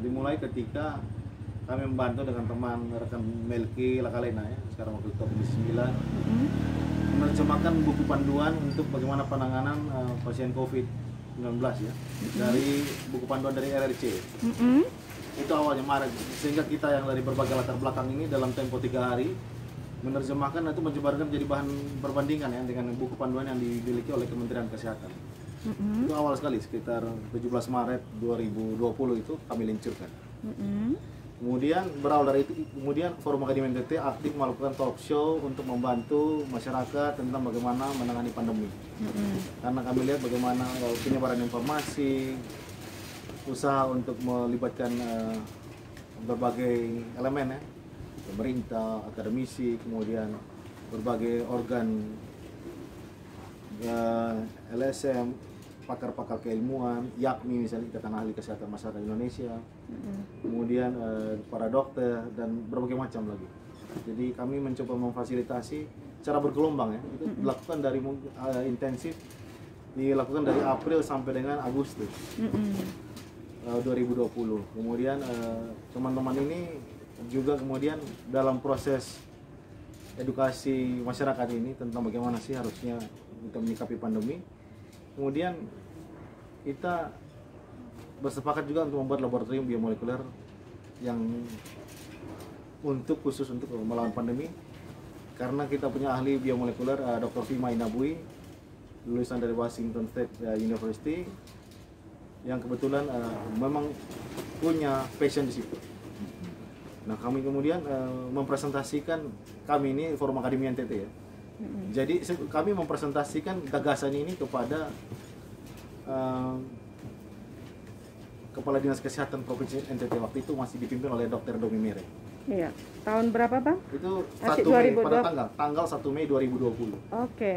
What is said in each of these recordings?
dimulai ketika kami membantu dengan teman rekan Melki Lakalena ya, sekarang waktu Komisi 9, menerjemahkan buku panduan untuk bagaimana penanganan pasien COVID-19 ya, dari buku panduan dari RRC. Itu awalnya Maret, sehingga kita yang dari berbagai latar belakang ini dalam tempo 3 hari menerjemahkan itu menyebarkan jadi bahan perbandingan ya dengan buku panduan yang dimiliki oleh Kementerian Kesehatan. Itu awal sekali, sekitar 17 Maret 2020 itu kami luncurkan. Kemudian berawal dari itu, kemudian Forum Akademi NTT aktif melakukan talk show untuk membantu masyarakat tentang bagaimana menangani pandemi. Karena kami lihat bagaimana penyebaran informasi, usaha untuk melibatkan berbagai elemen ya, pemerintah, akademisi, kemudian berbagai organ LSM, pakar-pakar keilmuan, yakni misalnya Ikatan Ahli Kesehatan Masyarakat Indonesia, kemudian para dokter dan berbagai macam lagi. Jadi kami mencoba memfasilitasi cara bergelombang ya, itu dilakukan dari intensif, dilakukan dari April sampai dengan Agustus 2020. Kemudian teman-teman ini juga kemudian dalam proses edukasi masyarakat ini tentang bagaimana sih harusnya kita menyikapi pandemi. Kemudian kita bersepakat juga untuk membuat laboratorium biomolekuler yang khusus untuk melawan pandemi, karena kita punya ahli biomolekuler Dr. Fima Inabui, lulusan dari Washington State University, yang kebetulan memang punya passion di situ. Nah, kami kemudian mempresentasikan, kami ini Forum Akademi NTT ya. Jadi kami mempresentasikan gagasan ini kepada Kepala Dinas Kesehatan Provinsi NTT waktu itu masih dipimpin oleh Dr. Domi Mere. Iya. Tahun berapa, Bang? Itu Masih 1 Mei, 2020. pada tanggal 1 Mei 2020. Oke.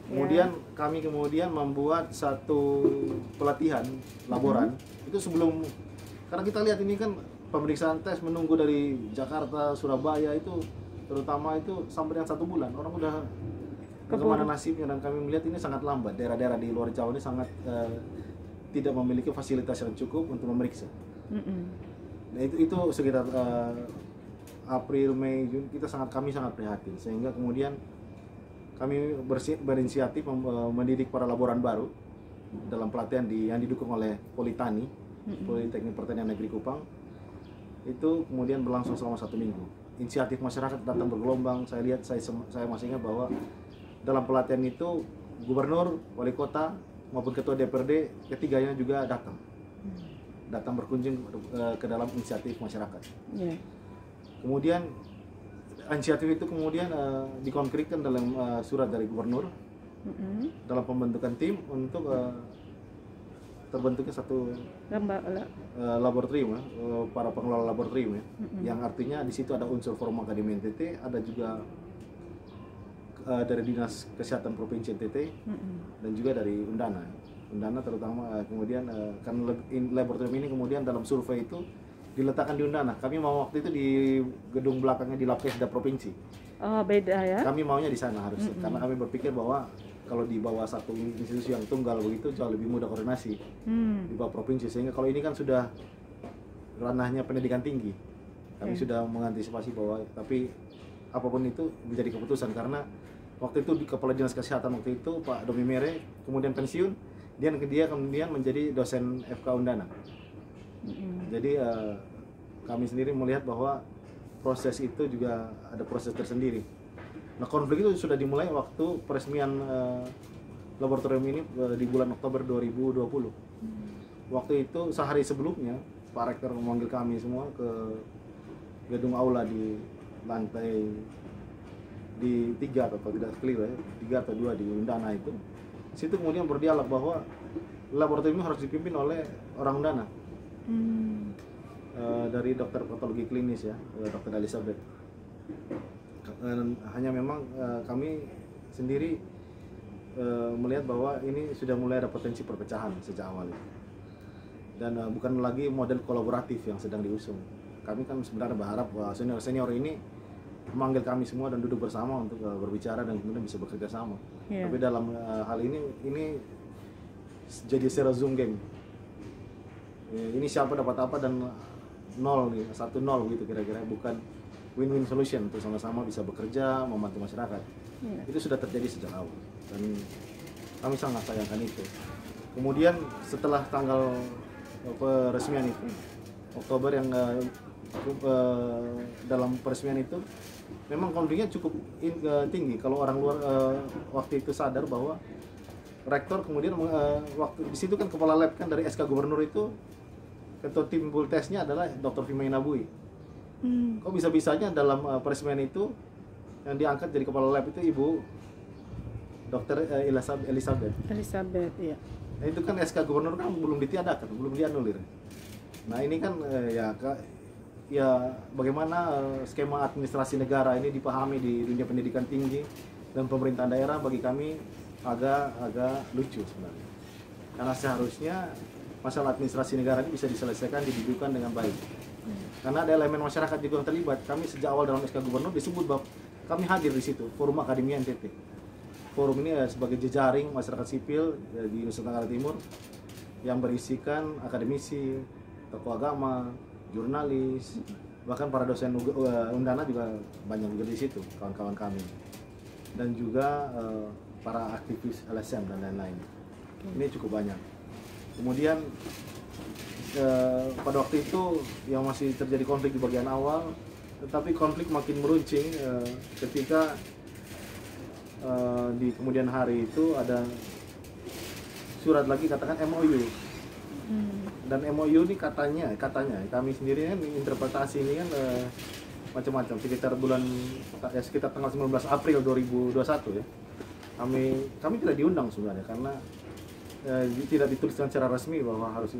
Kemudian kami membuat satu pelatihan laboran itu sebelum, karena kita lihat ini kan pemeriksaan tes menunggu dari Jakarta, Surabaya itu terutama itu sampai dengan 1 bulan, orang udah bagaimana nasibnya, dan kami melihat ini sangat lambat. Daerah-daerah di luar Jawa ini sangat tidak memiliki fasilitas yang cukup untuk memeriksa. Nah, itu sekitar April, Mei, Juni kami sangat prihatin, sehingga kemudian kami berinisiatif mendidik para laboran baru dalam pelatihan yang didukung oleh Politani, Politeknik Pertanian Negeri Kupang. Itu kemudian berlangsung selama 1 minggu. Inisiatif masyarakat datang bergelombang. Saya lihat, saya masih ingat bahwa dalam pelatihan itu gubernur, wali kota maupun ketua DPRD ketiganya juga datang berkunjung ke dalam inisiatif masyarakat. Kemudian inisiatif itu kemudian dikonkretkan dalam surat dari gubernur dalam pembentukan tim untuk terbentuknya satu laboratorium ya, para pengelola laboratorium ya, yang artinya di situ ada unsur Forum Akademi NTT, ada juga dari Dinas Kesehatan Provinsi NTT, dan juga dari Undana terutama. Kemudian karena laboratorium ini kemudian dalam survei itu diletakkan di Undana. Kami mau waktu itu di gedung belakangnya di Lapkesda Provinsi. Oh, beda ya? Kami maunya di sana harusnya, karena kami berpikir bahwa kalau di bawah satu institusi yang tunggal begitu jauh lebih mudah koordinasi di bawah provinsi, sehingga kalau ini kan sudah ranahnya pendidikan tinggi, kami sudah mengantisipasi bahwa, tapi apapun itu menjadi keputusan, karena waktu itu di Kepala Dinas Kesehatan waktu itu Pak Domi Mere kemudian pensiun, dia kemudian menjadi dosen FK Undana. Jadi kami sendiri melihat bahwa proses itu juga ada proses tersendiri. Nah, konflik itu sudah dimulai waktu peresmian laboratorium ini di bulan Oktober 2020. Waktu itu sehari sebelumnya Pak Rektor memanggil kami semua ke gedung aula di lantai di 3 atau tidak clear ya, 3 atau 2 di Undana itu. Situ kemudian berdialog bahwa laboratorium ini harus dipimpin oleh orang Undana. Dari dokter patologi klinis ya, Dr. Elizabeth. Hanya memang kami sendiri melihat bahwa ini sudah mulai ada potensi perpecahan sejak awal, dan bukan lagi model kolaboratif yang sedang diusung. Kami kan sebenarnya berharap bahwa senior ini memanggil kami semua dan duduk bersama untuk berbicara dan kemudian bisa bekerja sama. Tapi dalam hal ini jadi secara Zoom game. Ini siapa dapat apa dan nol nih, 1-0 gitu kira-kira, bukan win-win solution untuk sama-sama bisa bekerja membantu masyarakat. Iya. Itu sudah terjadi sejak awal dan kami sangat sayangkan itu. Kemudian setelah tanggal peresmian itu Oktober yang dalam peresmian itu memang konfliknya cukup tinggi. Kalau orang luar waktu itu sadar bahwa rektor kemudian waktu di situ kan kepala lab kan dari SK Gubernur itu, ketua tim bultesnya adalah Dr. Vimay Nabui. Kok bisa-bisanya dalam peresmian itu yang diangkat jadi kepala lab itu Ibu Dr. Elizabeth. Elizabeth, ya. Nah, itu kan SK Gubernur kan belum ditiadakan, belum dianulir. Nah ini kan ya bagaimana skema administrasi negara ini dipahami di dunia pendidikan tinggi dan pemerintahan daerah bagi kami agak lucu sebenarnya. Karena seharusnya masalah administrasi negara ini bisa diselesaikan, didudukan dengan baik. Karena ada elemen masyarakat juga yang terlibat. Kami sejak awal dalam SK Gubernur disebut bahwa kami hadir di situ, Forum Akademia NTT. Forum ini sebagai jejaring masyarakat sipil di Nusa Tenggara Timur yang berisikan akademisi, tokoh agama, jurnalis, bahkan para dosen Undana juga banyak juga di situ, kawan-kawan kami, dan juga para aktivis LSM dan lain-lain. Ini cukup banyak. Kemudian pada waktu itu yang masih terjadi konflik di bagian awal, tetapi konflik makin meruncing ketika di kemudian hari itu ada surat lagi katakan MOU. Dan MOU ini katanya kami sendiri kan interpretasi ini kan macam-macam sekitar sekitar tanggal 19 April 2021 ya. Kami tidak diundang sebenarnya karena tidak dituliskan secara resmi bahwa harus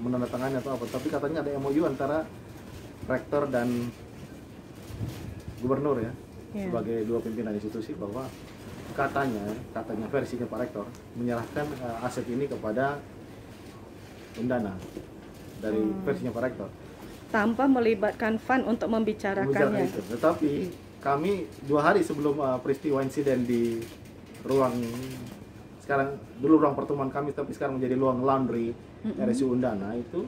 menandatangani atau apa, tapi katanya ada MOU antara rektor dan gubernur ya, sebagai dua pimpinan institusi, bahwa katanya versinya Pak Rektor menyerahkan aset ini kepada Undana dari versinya Pak Rektor tanpa melibatkan FAN untuk membicarakannya. Itu. Tetapi kami 2 hari sebelum peristiwa insiden di ruang pertemuan kami, tapi sekarang menjadi ruang laundry RSU Undana itu,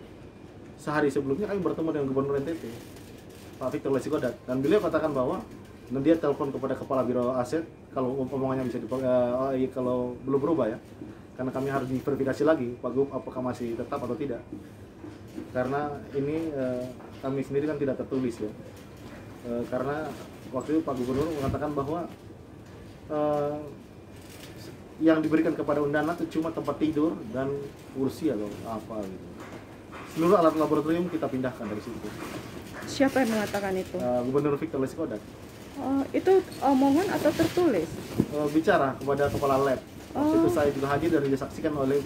sehari sebelumnya kami bertemu dengan Gubernur NTT Pak Victor Lesigodat, dan beliau katakan bahwa dia telepon kepada Kepala Biro Aset kalau omongannya bisa kalau belum berubah ya, karena kami harus diverifikasi lagi Pak Gub apakah masih tetap atau tidak, karena ini kami sendiri kan tidak tertulis ya, karena waktu itu Pak Gubernur mengatakan bahwa yang diberikan kepada Undana itu cuma tempat tidur dan kursi atau apa gitu. Seluruh alat laboratorium kita pindahkan dari situ. Siapa yang mengatakan itu? Gubernur Victor Lesigodat. Itu omongan atau tertulis? Bicara kepada kepala lab. Waktu itu saya juga hadir dan disaksikan oleh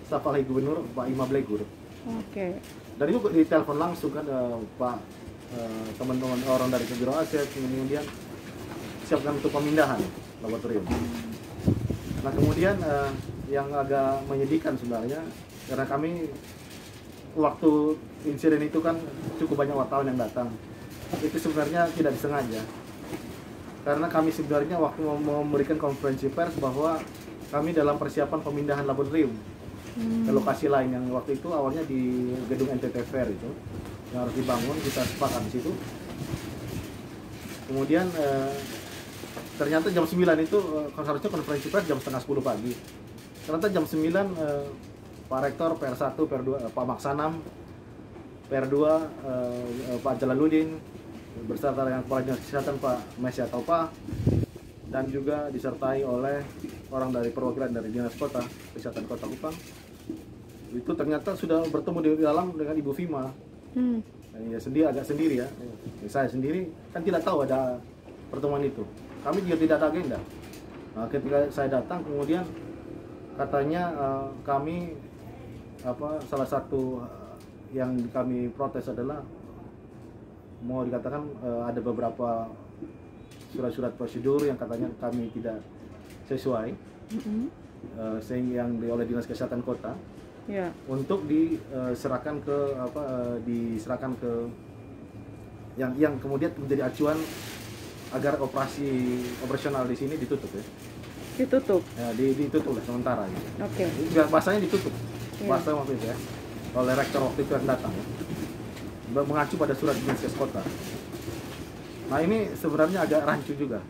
staf ahli gubernur Pak Ima Blegur. Oke. Dan itu ditelepon langsung kan Pak teman-teman orang dari Biro Aset, kemudian siapkan untuk pemindahan laboratorium. Nah kemudian yang agak menyedihkan sebenarnya, karena kami waktu insiden itu kan cukup banyak wartawan yang datang, itu sebenarnya tidak disengaja, karena kami sebenarnya waktu mau memberikan konferensi pers bahwa kami dalam persiapan pemindahan laboratorium ke lokasi lain yang waktu itu awalnya di gedung NTT Fair itu yang harus dibangun, kita sepakat di situ. Kemudian ternyata jam 9 itu harusnya konferensi pers jam setengah 10 pagi. Ternyata jam 9 Pak Rektor, PR1, PR2, Pak Maksanam, PR2, Pak Jalaluddin, beserta dengan Kepala Dinas Kesehatan Pak Mesya Taupa, dan juga disertai oleh orang dari perwakilan dari Dinas Kota, Kesehatan Kota Kupang. Itu ternyata sudah bertemu di dalam dengan Ibu Vima. Ya agak sendiri ya. Saya sendiri kan tidak tahu ada pertemuan itu. Kami juga tidak ada agenda. Nah, ketika saya datang kemudian katanya kami salah satu yang kami protes adalah mau dikatakan ada beberapa surat-surat prosedur yang katanya kami tidak sesuai, sehingga yang oleh Dinas Kesehatan Kota untuk diserahkan ke yang kemudian menjadi acuan agar operasional di sini ditutup ya. Ditutup? Ya, ditutup lah sementara gitu. Oke. Bahasanya ditutup. Bahasa waktu itu ya. Oleh rektor waktu itu yang datang ya. mengacu pada surat dinas kes kota. Nah ini sebenarnya agak rancu juga.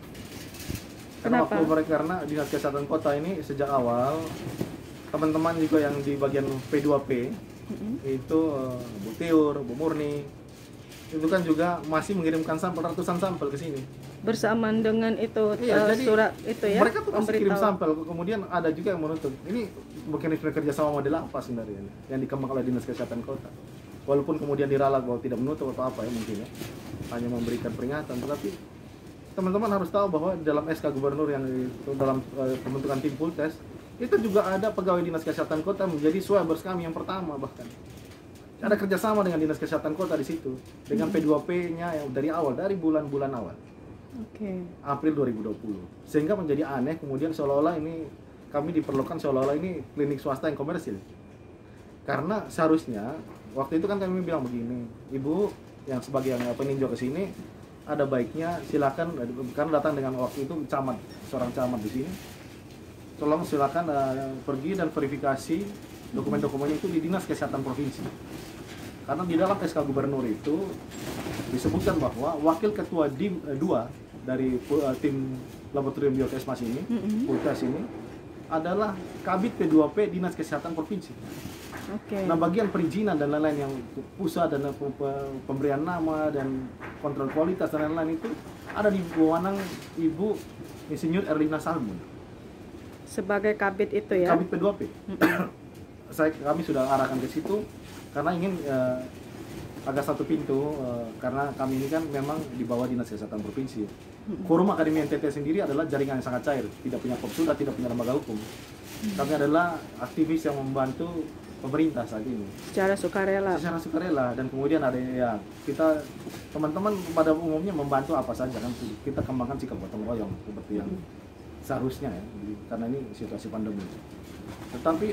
Karena Kenapa? waktu mereka, karena dinas kesehatan kota ini sejak awal teman-teman juga yang di bagian P2P itu Bu Tiur, Bu Murni itu kan juga masih mengirimkan sampel, ratusan sampel ke sini. Bersamaan dengan itu Jadi surat itu ya. mereka tuh masih kirim pemberitahuan. sampel, kemudian ada juga yang menuntut. Ini mekanisme kerjasama model apa sebenarnya ini, yang dikembangkan oleh dinas kesehatan kota. Walaupun kemudian diralat bahwa tidak menutup atau apa ya mungkin ya, hanya memberikan peringatan, tetapi teman-teman harus tahu bahwa dalam SK Gubernur yang itu dalam pembentukan tim Pultes itu juga ada pegawai dinas kesehatan kota menjadi swabbers kami yang pertama, bahkan ada kerjasama dengan dinas kesehatan kota di situ dengan P2P-nya yang dari awal, dari bulan-bulan awal Oke. April 2020, sehingga menjadi aneh kemudian seolah-olah ini kami diperlukan seolah-olah ini klinik swasta yang komersil. Karena seharusnya waktu itu kan kami bilang begini, Ibu yang sebagai yang peninjau ke sini ada baiknya silakan, karena datang dengan waktu itu camat, seorang camat di sini, tolong silakan pergi dan verifikasi dokumen-dokumennya itu di dinas kesehatan provinsi. Karena di dalam SK Gubernur itu disebutkan bahwa wakil ketua DIM 2 dari tim laboratorium biokesmas ini, Pultes ini adalah Kabid P2P Dinas Kesehatan Provinsi. Oke. Nah, bagian perizinan dan lain-lain yang pusat dan pemberian nama dan kontrol kualitas dan lain-lain itu ada di wewenang Ibu Insinyur Erlina Salmun Sebagai kabit itu ya. Kabid P2P. Kami sudah arahkan ke situ karena ingin agak satu pintu, karena kami ini kan memang di bawah Dinas Kesehatan Provinsi. Forum Akademi NTT sendiri adalah jaringan yang sangat cair, tidak punya kopsuda, tidak punya lembaga hukum. Kami adalah aktivis yang membantu pemerintah saat ini Secara sukarela. secara sukarela, dan kemudian ada ya kita teman-teman pada umumnya membantu apa saja kan, kita kembangkan sikap gotong royong seperti yang seharusnya ya, karena ini situasi pandemi. Tetapi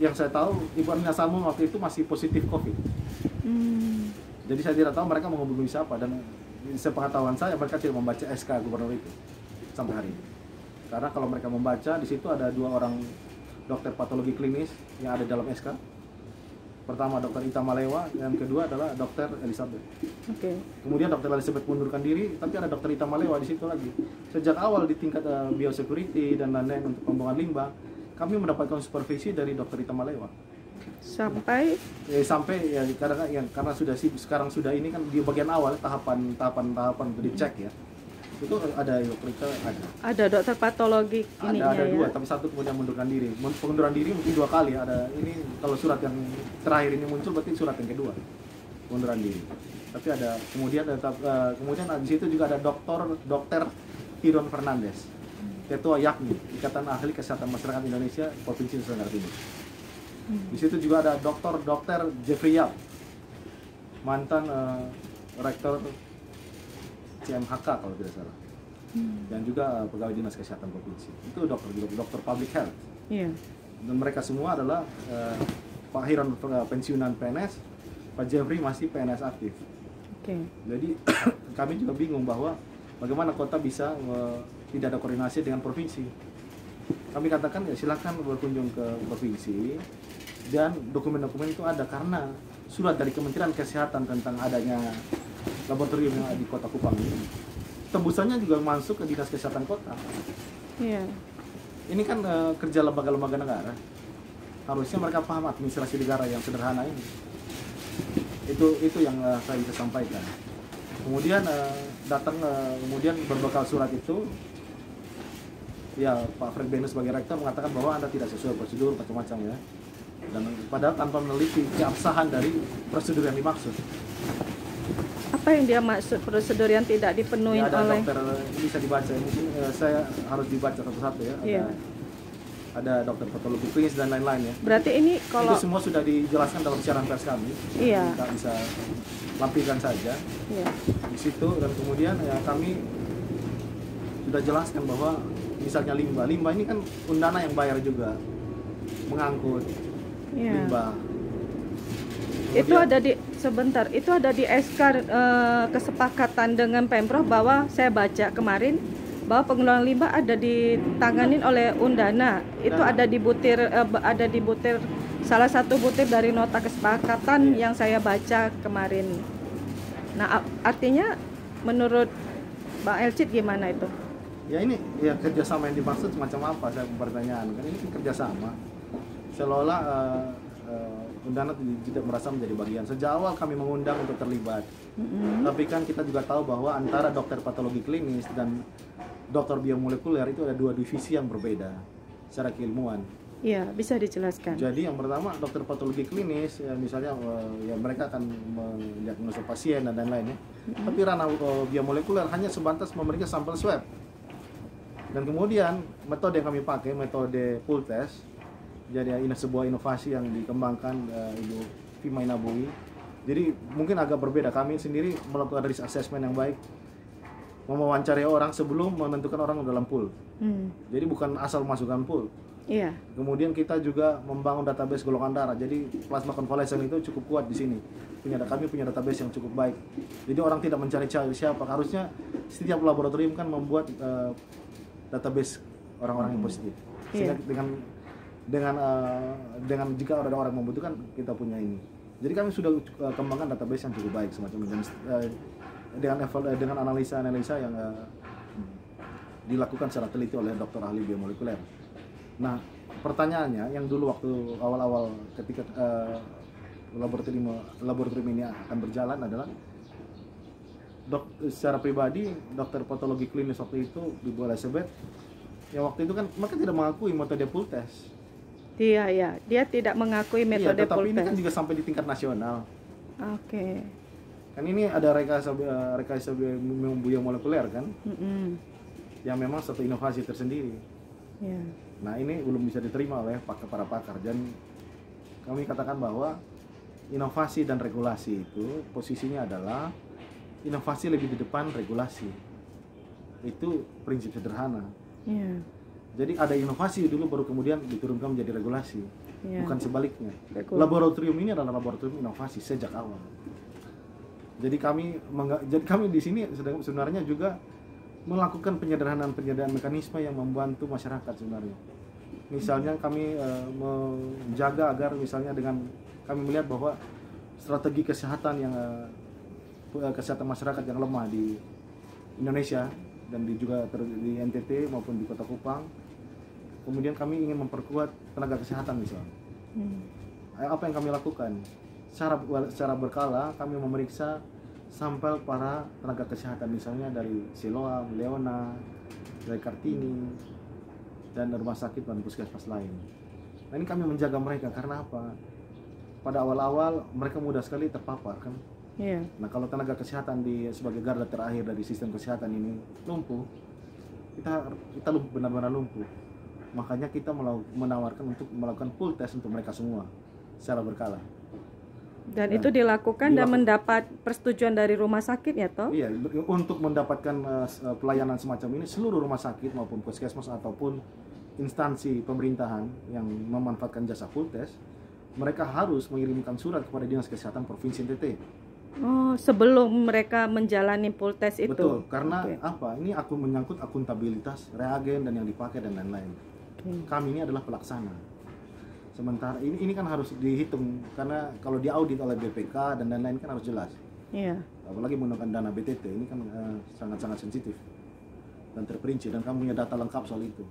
yang saya tahu Ibu Amina Salmun waktu itu masih positif COVID. Jadi saya tidak tahu mereka menghubungi siapa, dan sepengetahuan saya mereka tidak membaca SK Gubernur itu sampai hari ini. Karena kalau mereka membaca di situ ada 2 orang dokter patologi klinis yang ada dalam SK. Pertama Dr. Ita Malewa, yang kedua adalah Dr. Elizabeth. Oke. Kemudian Dr. Elizabeth mundurkan diri, tapi ada Dr. Ita Malewa di situ lagi. Sejak awal di tingkat biosecurity dan lain-lain untuk pembuangan limbah, kami mendapatkan supervisi dari Dr. Ita Malewa. Sampai Ya karena sudah sekarang sudah ini kan di bagian awal tahapan untuk dicek ya. Itu ada Dr. Ita ada dokter patologi ininya ada 2, ya. tapi 1 kemudian mundurkan diri. Pengunduran diri mungkin 2 kali. Ada ini kalau surat yang terakhir ini muncul berarti surat yang kedua pengunduran diri. Tapi ada kemudian di situ juga ada Dokter Tiron Fernandes, Ketua YAKMI, Ikatan Ahli Kesehatan Masyarakat Indonesia Provinsi Nusa Tenggara Timur. Di situ juga ada Dokter Jeffrey Yap, mantan rektor CMHK kalau tidak salah, dan juga pegawai dinas kesehatan provinsi. Itu dokter public health. Iya. Dan mereka semua adalah Pak Hiron pensiunan PNS, Pak Jeffrey masih PNS aktif. Oke. Jadi kami juga bingung bahwa bagaimana kota bisa tidak ada koordinasi dengan provinsi. Kami katakan ya silakan berkunjung ke provinsi, dan dokumen-dokumen itu ada karena surat dari Kementerian Kesehatan tentang adanya laboratorium yang ada di Kota Kupang ini. Tembusannya juga masuk ke Dinas Kesehatan Kota. Iya. Ini kan kerja lembaga-lembaga negara. Harusnya mereka paham administrasi negara yang sederhana ini. Itu yang saya bisa sampaikan. Kemudian datang kemudian berbekal surat itu, ya Pak Fred Benu sebagai rektor mengatakan bahwa Anda tidak sesuai prosedur macam-macam ya. Dan padahal tanpa meneliti keabsahan dari prosedur yang dimaksud. Apa yang dia maksud prosedur yang tidak dipenuhi Ya, ada oleh dokter, bisa dibaca, mungkin saya harus dibaca satu-satu ya. Iya. Ada dokter patologi klinis dan lain-lain ya. Berarti ini kalau Itu semua sudah dijelaskan dalam siaran pers kami. Iya. Kita bisa lampirkan saja iya. di situ, dan kemudian ya kami sudah jelaskan bahwa misalnya limbah ini kan Undana yang bayar juga mengangkut Iya. limbah. Itu ada di sebentar, itu ada di SK kesepakatan dengan Pemprov bahwa saya baca kemarin bahwa pengelolaan limbah ada ditanganin oleh Undana. Itu ada di butir salah satu butir dari nota kesepakatan yang saya baca kemarin. Nah, artinya menurut Bang Elcid gimana itu? Ya ini ya kerjasama yang dimaksud semacam apa, saya pertanyaan kan ini kan kerjasama seolah-olah Undana tidak merasa menjadi bagian. Sejak awal kami mengundang untuk terlibat, tapi kan kita juga tahu bahwa antara dokter patologi klinis dan dokter biomolekuler itu ada dua divisi yang berbeda secara keilmuan. Iya, bisa dijelaskan. Jadi yang pertama dokter patologi klinis ya misalnya ya mereka akan mendiagnosa pasien dan lain-lain ya. Tapi ranah biomolekuler hanya sebatas memeriksa sampel swab. Dan kemudian metode yang kami pakai metode pool test. Jadi ini sebuah inovasi yang dikembangkan Ibu Fima Inabui. Jadi mungkin agak berbeda, kami sendiri melakukan risk assessment yang baik, mewawancari orang sebelum menentukan orang dalam pool. Jadi bukan asal masukkan pool. Iya. Kemudian kita juga membangun database golongan darah. Jadi plasma konvalesen itu cukup kuat di sini. Kami punya database yang cukup baik. Jadi orang tidak mencari siapa. Harusnya setiap laboratorium kan membuat database orang-orang yang positif. Sehingga dengan jika ada orang membutuhkan kita punya ini. Jadi kami sudah kembangkan database yang cukup baik semacam ini. Dengan analisa-analisa yang dilakukan secara teliti oleh dokter ahli biomolekuler. Nah, pertanyaannya yang dulu waktu awal-awal ketika laboratorium ini akan berjalan adalah secara pribadi dokter patologi klinis waktu itu di Bu Elizabeth yang waktu itu kan mereka tidak mengakui metode pool test. Iya, ya, dia tidak mengakui metode pool test. Tetapi ini kan juga sampai di tingkat nasional. Oke. Kan ini ada rekayasa biomolekuler kan, yang memang satu inovasi tersendiri. Yeah. Nah ini belum bisa diterima oleh para pakar dan kami katakan bahwa inovasi dan regulasi itu posisinya adalah inovasi lebih di depan regulasi. Itu prinsip sederhana. Yeah. Jadi ada inovasi dulu baru kemudian diturunkan menjadi regulasi, bukan sebaliknya. Laboratorium ini adalah laboratorium inovasi sejak awal. Jadi kami di sini sebenarnya juga melakukan penyederhanaan mekanisme yang membantu masyarakat sebenarnya. Misalnya kami menjaga agar misalnya dengan kami melihat bahwa strategi kesehatan kesehatan masyarakat yang lemah di Indonesia dan juga di NTT maupun di Kota Kupang, kemudian kami ingin memperkuat tenaga kesehatan misalnya. Apa yang kami lakukan? Secara berkala kami memeriksa sampel para tenaga kesehatan misalnya dari Siloam, Leona, dari Kartini, dan rumah sakit dan puskesmas lain. Nah ini kami menjaga mereka karena apa? Pada awal-awal mereka mudah sekali terpapar kan. Yeah. Nah kalau tenaga kesehatan sebagai garda terakhir dari sistem kesehatan ini lumpuh, kita benar-benar lumpuh. Makanya kita menawarkan untuk melakukan pool test untuk mereka semua secara berkala. Dan itu dilakukan dan mendapat persetujuan dari rumah sakit ya toh? Iya, untuk mendapatkan pelayanan semacam ini seluruh rumah sakit maupun puskesmas ataupun instansi pemerintahan yang memanfaatkan jasa pool test, mereka harus mengirimkan surat kepada Dinas Kesehatan Provinsi NTT. Oh, sebelum mereka menjalani pool test itu? Betul, karena apa? Ini menyangkut akuntabilitas reagen dan yang dipakai dan lain-lain. Kami ini adalah pelaksana. Sementara ini kan harus dihitung karena kalau diaudit oleh BPK dan lain-lain kan harus jelas. Iya. Apalagi menggunakan dana BTT ini kan sangat-sangat sensitif dan terperinci dan kamu punya data lengkap soal itu.